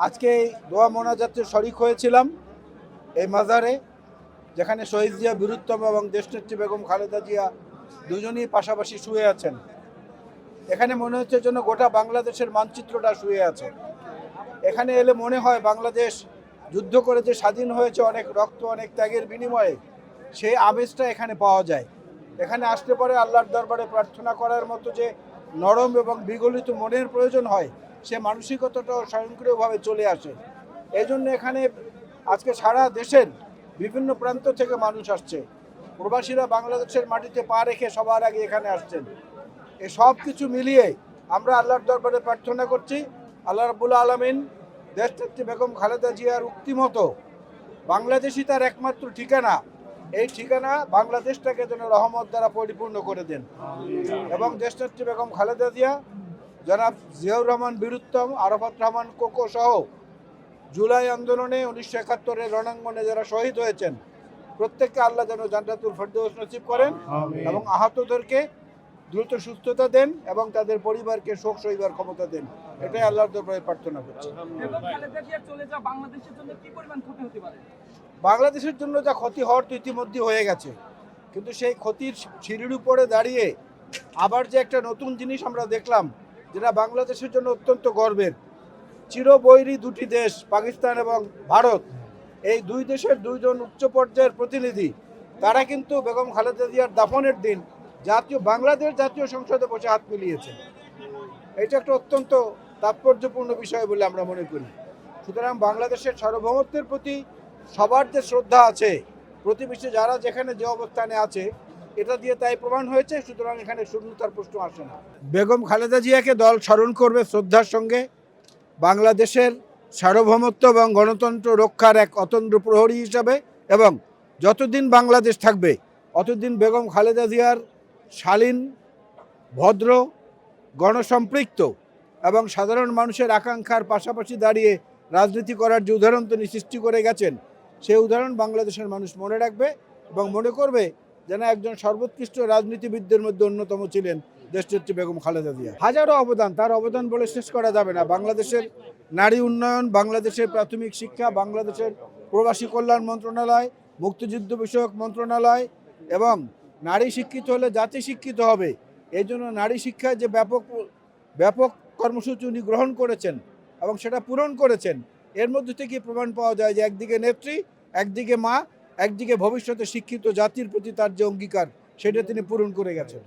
আজকে দোয়া মোনাজাতে শরিক হয়েছিলাম এই মাজারে, যেখানে শহীদ জিয়া বীরুত্তম এবং দেশনেত্রী বেগম খালেদা জিয়া দুজনই পাশাপাশি শুয়ে আছেন। এখানে মনে হচ্ছে যেন গোটা বাংলাদেশের মানচিত্রটা শুয়ে আছে। এখানে এলে মনে হয় বাংলাদেশ যুদ্ধ করে যে স্বাধীন হয়েছে অনেক রক্ত অনেক ত্যাগের বিনিময়ে, সেই আবেশটা এখানে পাওয়া যায়। এখানে আসতে পারে আল্লাহর দরবারে প্রার্থনা করার মতো যে নরম এবং বিগলিত মনের প্রয়োজন হয়, সে মানসিকতাটাও স্বয়ংক্রিয়ভাবে চলে আসে। এই জন্য এখানে আজকে সারা দেশের বিভিন্ন প্রান্ত থেকে মানুষ আসছে। প্রবাসীরা বাংলাদেশের মাটিতে পা রেখে সবার আগে এখানে আসছেন। এই সব কিছু মিলিয়ে আমরা আল্লাহর দরবারে প্রার্থনা করছি, আল্লাহ রাব্বুল আলামিন দেশনেত্রী বেগম খালেদা জিয়ার উক্তি মতো বাংলাদেশই তার একমাত্র ঠিকানা, এই ঠিকানা বাংলাদেশটাকে যেন রহমত দ্বারা পরিপূর্ণ করে দেন এবং দেশনেত্রী বেগম খালেদা জিয়া, জনাব জিয়াউর রহমান বীরুত্তম, আরাফাত রহমান কোকো সহ জুলাই আন্দোলনে 1971-এর রণাঙ্গনে যারা শহীদ হয়েছেন প্রত্যেককে আল্লাহ যেন জান্নাতুল ফেরদৌস নসিব করেন এবং আহতদেরকে দ্রুত সুস্থতা দেন এবং তাদের পরিবারকে শোক সইবার ক্ষমতা দেন। এটাই আল্লাহর দরবারে প্রার্থনা করছি। বাংলাদেশের জন্য যা ক্ষতি হওয়ার তো ইতিমধ্যে হয়ে গেছে, কিন্তু সেই ক্ষতির সিঁড়ির উপরে দাঁড়িয়ে আবার যে একটা নতুন জিনিস আমরা দেখলাম, যেটা বাংলাদেশের জন্য অত্যন্ত গর্বের। চিরবৈরী দুটি দেশ পাকিস্তান এবং ভারত, এই দুই দেশের দুইজন উচ্চ পর্যায়ের প্রতিনিধি, তারা কিন্তু বেগম খালেদা জিয়ার দাফনের দিন বাংলাদেশ জাতীয় সংসদে বসে হাত মিলিয়েছে। এটা একটা অত্যন্ত তাৎপর্যপূর্ণ বিষয় বলে আমরা মনে করি। সুতরাং বাংলাদেশের সার্বভৌমত্বের প্রতি সবার যে শ্রদ্ধা আছে, প্রতিবেশী যারা যেখানে যে অবস্থানে আছে, এটা দিয়ে তাই প্রমাণ হয়েছে। সুতরাং এখানে শূন্যতার প্রশ্ন আসে না। বেগম খালেদা জিয়াকে দল স্মরণ করবে শ্রদ্ধার সঙ্গে, বাংলাদেশের সার্বভৌমত্ব এবং গণতন্ত্র রক্ষার এক অতন্দ্র প্রহরী হিসাবে, এবং যতদিন বাংলাদেশ থাকবে অতদিন বেগম খালেদা জিয়ার শালীন, ভদ্র, গণসম্পৃক্ত এবং সাধারণ মানুষের আকাঙ্ক্ষার পাশাপাশি দাঁড়িয়ে রাজনীতি করার যে উদাহরণ তিনি সৃষ্টি করে গেছেন, সেই উদাহরণ বাংলাদেশের মানুষ মনে রাখবে এবং মনে করবে যেন একজন সর্বোৎকৃষ্ট রাজনীতিবিদদের মধ্যে অন্যতম ছিলেন দেশনেত্রী বেগম খালেদা জিয়া। হাজারো অবদান, তার অবদান বলে শেষ করা যাবে না। বাংলাদেশের নারী উন্নয়ন, বাংলাদেশের প্রাথমিক শিক্ষা, বাংলাদেশের প্রবাসী কল্যাণ মন্ত্রণালয়, মুক্তিযুদ্ধ বিষয়ক মন্ত্রণালয়, এবং নারী শিক্ষিত হলে জাতি শিক্ষিত হবে, এই জন্য নারী শিক্ষায় যে ব্যাপক কর্মসূচি উনি গ্রহণ করেছেন এবং সেটা পূরণ করেছেন, এর মধ্যে থেকে প্রমাণ পাওয়া যায় যে একদিকে নেত্রী, একদিকে মা, একদিকে ভবিষ্যতে শিক্ষিত জাতির প্রতি তার যে অঙ্গীকার, সেটা তিনি পূরণ করে গেছেন।